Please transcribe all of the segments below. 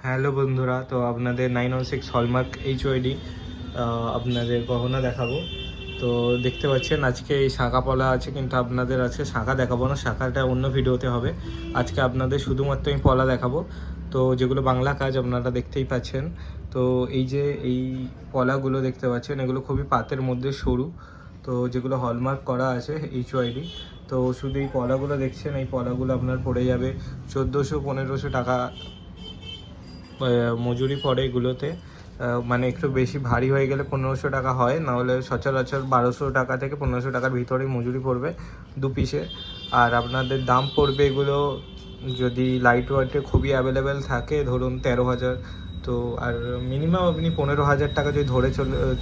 Hello বন্ধুরা, তো আপনাদের 916 হলমার্ক এইচওআইডি আপনাদের গহনা দেখাবো। তো দেখতে পাচ্ছেন আজকে এই শাঁখা পলা আছে, কিন্তু আপনাদের আজকে শাঁখা দেখাবো না, শাঁখাটা অন্য ভিডিওতে হবে। আজকে আপনাদের শুধুমাত্র আমি পলা দেখাবো। তো যেগুলো বাংলা কাজ আপনারা দেখতেই পাচ্ছেন। তো এই পলাগুলো দেখতে পাচ্ছেন, এগুলো খুবই পাতের মধ্যে সরু, তো যেগুলো হলমার্ক করা আছে এইচওআইডি। তো শুধু এই পলাগুলো দেখছেন, এই পলাগুলো আপনার পড়ে যাবে 1400-1500 টাকা মজুরি পড়ে এগুলোতে। মানে একটু বেশি ভারী হয়ে গেলে 1500 টাকা হয়, নাহলে সচরাচর 1200 টাকা থেকে 1500 টাকার ভিতরেই মজুরি পড়বে দু পিসে। আর আপনাদের দাম পড়বে এগুলো, যদি লাইট ওয়েটে খুবই অ্যাভেলেবেল থাকে ধরুন 13,000। তো আর মিনিমাম আপনি 15,000 টাকা যদি ধরে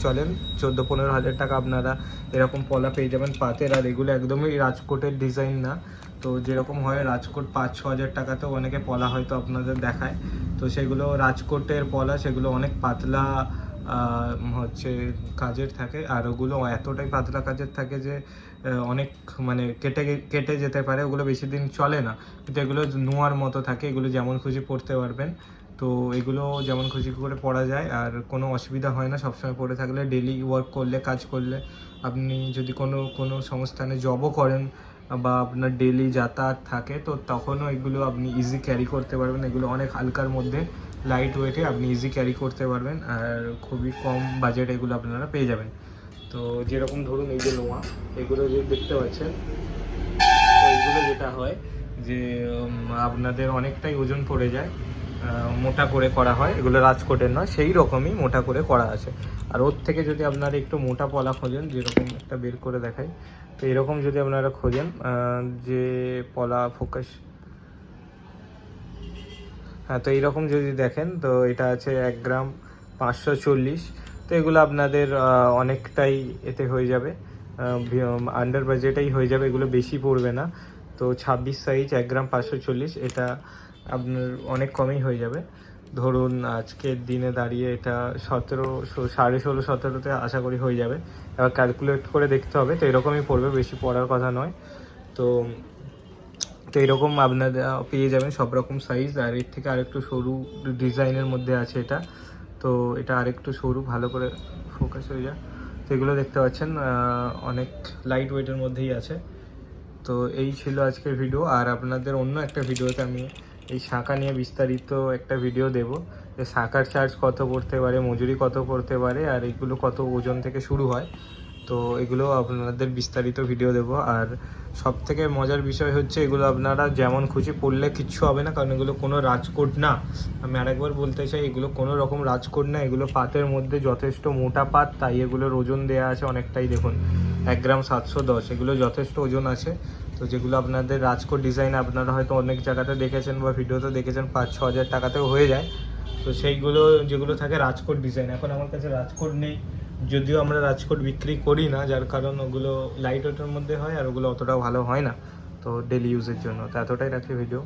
চলেন, 14-15,000 টাকা আপনারা এরকম পলা পেয়ে যাবেন পাতের। আর এগুলো একদমই রাজকোটের ডিজাইন না। তো যেরকম হয় রাজকোট 5-6 হাজার টাকাতেও অনেকে পলা হয়তো আপনাদের দেখায়, তো সেগুলো রাজকোটের পলা, সেগুলো অনেক পাতলা হচ্ছে কাজের থাকে। আর ওগুলো এতটাই পাতলা কাজের থাকে যে অনেক মানে কেটে যেতে পারে, ওগুলো বেশি দিন চলে না। কিন্তু এগুলো নোয়ার মতো থাকে, এগুলো যেমন খুশি পরতে পারবেন। তো এগুলো যেমন খুশি করে পরা যায় আর কোনো অসুবিধা হয় না সবসময় পরে থাকলে। ডেলি ওয়ার্ক করলে, কাজ করলে, আপনি যদি কোনো সংস্থানে জবও করেন বা আপনার ডেলি যাতায়াত থাকে, তো তখনও এগুলো আপনি ইজি ক্যারি করতে পারবেন। এগুলো অনেক হালকার মধ্যে, লাইট ওয়েটে আপনি ইজি ক্যারি করতে পারবেন, আর খুবই কম বাজেট এগুলো আপনারা পেয়ে যাবেন। তো যেরকম ধরুন এই যে নোয়া, এগুলো যে দেখতে পাচ্ছেন, তো এগুলো যেটা হয় যে আপনাদের অনেকটাই ওজন পড়ে যায়, মোটা করে করা হয়, এগুলো রাজকোটের নয়, সেই রকমই মোটা করে করা আছে। আর ওর থেকে যদি আপনারা একটু মোটা পলা খোঁজেন, যেরকম একটা বের করে দেখাই, তো এরকম যদি আপনারা খোঁজেন যে পলা ফোকাস, হ্যাঁ, তো এইরকম যদি দেখেন, তো এটা আছে 1 গ্রাম 540। তো এগুলো আপনাদের অনেকটাই এতে হয়ে যাবে, আন্ডার বাজেটেই হয়ে যাবে, এগুলো বেশি পড়বে না। তো 26 সাইজ 1 গ্রাম 540, এটা আপনার অনেক কমেই হয়ে যাবে। ধরুন আজকের দিনে দাঁড়িয়ে এটা 1700, 16.5, 17তে আশা করি হয়ে যাবে। এবার ক্যালকুলেট করে দেখতে হবে। তো এরকমই পড়বে, বেশি পড়ার কথা নয়। তো তো এরকম আপনারা পেয়ে যাবেন সব রকম সাইজ। আর এর থেকে আরেকটু সরু ডিজাইনের মধ্যে আছে এটা। তো এটা আরেকটু সরু, ভালো করে ফোকাস হয়ে যায়। তো এগুলো দেখতে পাচ্ছেন অনেক লাইট ওয়েটের মধ্যেই আছে। তো এই ছিল আজকের ভিডিও। আর আপনাদের অন্য একটা ভিডিওতে আমি এই শাঁখা নিয়ে বিস্তারিত একটা ভিডিও দেব, যে শাঁখার চার্জ কত পড়তে পারে, মজুরি কত পড়তে পারে, আর এগুলো কত ওজন থেকে শুরু হয়। তো এগুলো আপনাদের বিস্তারিত ভিডিও দেব। আর সব থেকে মজার বিষয় হচ্ছে, এগুলো আপনারা যেমন খুশি পড়লে কিচ্ছু হবে না, কারণ এগুলো কোনো রাজকোট না। আমি আরেকবার বলতে চাই, এগুলো কোনো রকম রাজকোট না, এগুলো পাতের মধ্যে যথেষ্ট মোটা পাত, তাই এগুলোর ওজন দেওয়া আছে অনেকটাই। দেখুন 1 গ্রাম 710, এগুলো যথেষ্ট ওজন আছে। তো যেগুলো আপনাদের রাজকোট ডিজাইন আপনারা হয়তো অনেক জায়গাতে দেখেছেন বা ভিডিওতে দেখেছেন, 5-6 হাজার টাকাতেও হয়ে যায়। তো সেইগুলো যেগুলো থাকে রাজকোট ডিজাইন, এখন আমার কাছে রাজকোট নেই, যদিও আমরা রাজকোট বিক্রি করি না, যার কারণ ওগুলো লাইট ওয়েটের মধ্যে হয় আর ওগুলো অতটাও ভালো হয় না তো ডেলি ইউজের জন্য। তো এতটাই রাখি ভিডিও।